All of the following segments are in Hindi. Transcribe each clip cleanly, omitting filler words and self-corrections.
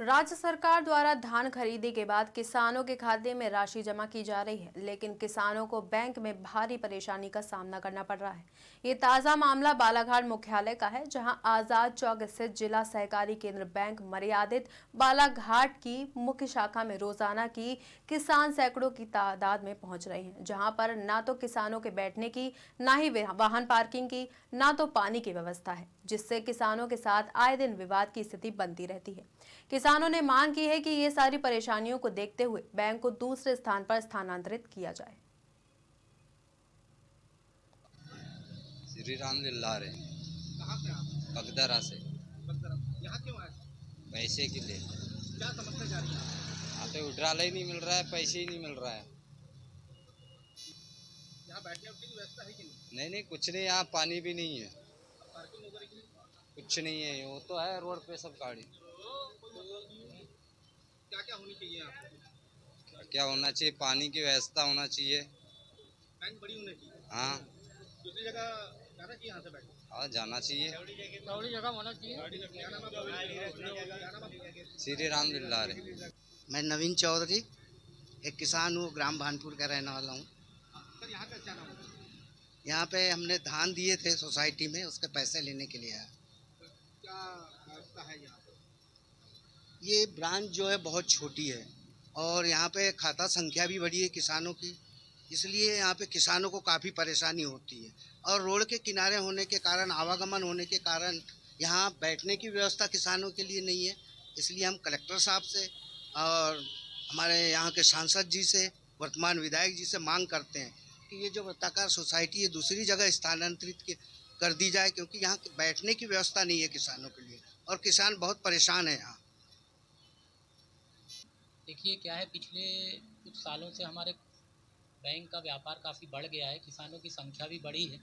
राज्य सरकार द्वारा धान खरीदी के बाद किसानों के खाते में राशि जमा की जा रही है, लेकिन किसानों को बैंक में भारी परेशानी का सामना करना पड़ रहा है। ये ताजा मामला बालाघाट मुख्यालय का है, जहां आजाद चौक स्थित जिला सहकारी केंद्र बैंक मर्यादित बालाघाट की मुख्य शाखा में रोजाना की किसान सैकड़ों की तादाद में पहुंच रहे हैं, जहां पर ना तो किसानों के बैठने की, ना ही वाहन पार्किंग की, ना तो पानी की व्यवस्था है, जिससे किसानों के साथ आए दिन विवाद की स्थिति बनती रहती है। किसानों ने मांग की है कि ये सारी परेशानियों को देखते हुए बैंक को दूसरे स्थान पर स्थानांतरित किया जाए। श्री राम लिल्ला रहे। कहाँ से आप? बगदरा से। बगदरा। यहाँ क्यों आए? पैसे के लिए। क्या समस्या जा रही है? यहाँ पे उठराला ही नहीं मिल रहा है, पैसे ही नहीं मिल रहा है। यहाँ बैठने उठने की व्यवस्था है कि नहीं? नहीं नहीं, कुछ नहीं, यहाँ पानी भी नहीं है, पार्किंग वगैरह की? कुछ नहीं है। वो तो है रोड पे सब गाड़ी। क्या क्या होनी चाहिए यहाँ पे? क्या होना चाहिए? पानी की व्यवस्था होना चाहिए। बैंक बड़ी होनी चाहिए। हाँ। दूसरी जगह जाना चाहिए यहाँ से बैंक। हाँ, जाना चाहिए। चौड़ी जगह होना चाहिए। क्या नाम है? श्री राम लिल्ला रहे। मैं नवीन चौधरी, एक किसान हूँ, ग्राम भानपुर का रहने वाला हूँ। सर यहाँ पे क्या नाम है? यहाँ पे हमने धान दिए थे सोसाइटी में, उसके पैसे लेने के लिए आया। क्या व्यवस्था है यहाँ पे? ये ब्रांच जो है बहुत छोटी है और यहाँ पे खाता संख्या भी बड़ी है किसानों की, इसलिए यहाँ पे किसानों को काफ़ी परेशानी होती है। और रोड के किनारे होने के कारण, आवागमन होने के कारण यहाँ बैठने की व्यवस्था किसानों के लिए नहीं है। इसलिए हम कलेक्टर साहब से और हमारे यहाँ के सांसद जी से, वर्तमान विधायक जी से मांग करते हैं कि ये जो वृत्ताकार सोसाइटी है दूसरी जगह स्थानांतरित कर दी जाए, क्योंकि यहाँ बैठने की व्यवस्था नहीं है किसानों के लिए और किसान बहुत परेशान है यहाँ। देखिए क्या है, पिछले कुछ सालों से हमारे बैंक का व्यापार काफ़ी बढ़ गया है, किसानों की संख्या भी बढ़ी है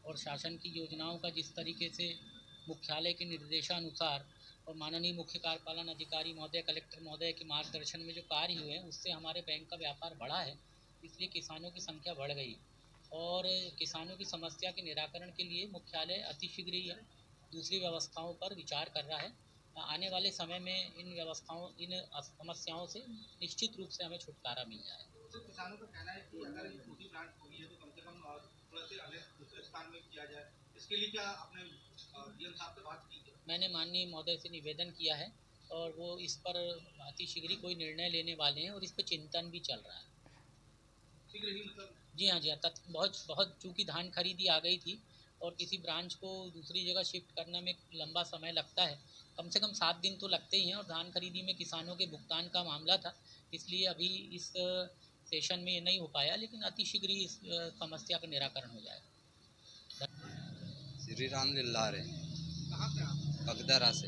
और शासन की योजनाओं का जिस तरीके से मुख्यालय के निर्देशानुसार और माननीय मुख्य कार्यपालन अधिकारी महोदय, कलेक्टर महोदय के मार्गदर्शन में जो कार्य हुए हैं उससे हमारे बैंक का व्यापार बढ़ा है, इसलिए किसानों की संख्या बढ़ गई और किसानों की समस्या के निराकरण के लिए मुख्यालय अतिशीघ्र ही दूसरी व्यवस्थाओं पर विचार कर रहा है। आने वाले समय में इन व्यवस्थाओं, इन समस्याओं से निश्चित रूप से हमें छुटकारा मिल जाए। तो किसानों का कहना है कि अगर ये छोटी ब्रांच हुई है तो कम से कम थोड़ा से अलग दूसरे स्थान में किया जाए। इसके लिए क्या आपने डीएम साहब से बात की है? मैंने माननीय महोदय से निवेदन किया है और वो इस पर अतिशीघ्र ही कोई निर्णय लेने वाले हैं और इस पर चिंतन भी चल रहा है। शीघ्र ही मतलब? जी हाँ, जी हाँ, बहुत बहुत चूँकि धान खरीदी आ गई थी और किसी ब्रांच को दूसरी जगह शिफ्ट करने में लंबा समय लगता है, कम से कम 7 दिन तो लगते ही हैं और धान खरीदी में किसानों के भुगतान का मामला था, इसलिए अभी इस सेशन में ये नहीं हो पाया, लेकिन अतिशीघ्र ही इस समस्या का निराकरण हो जाएगा। श्री राम लिल्ला रहे। कहाँ से आप? बगदरा से।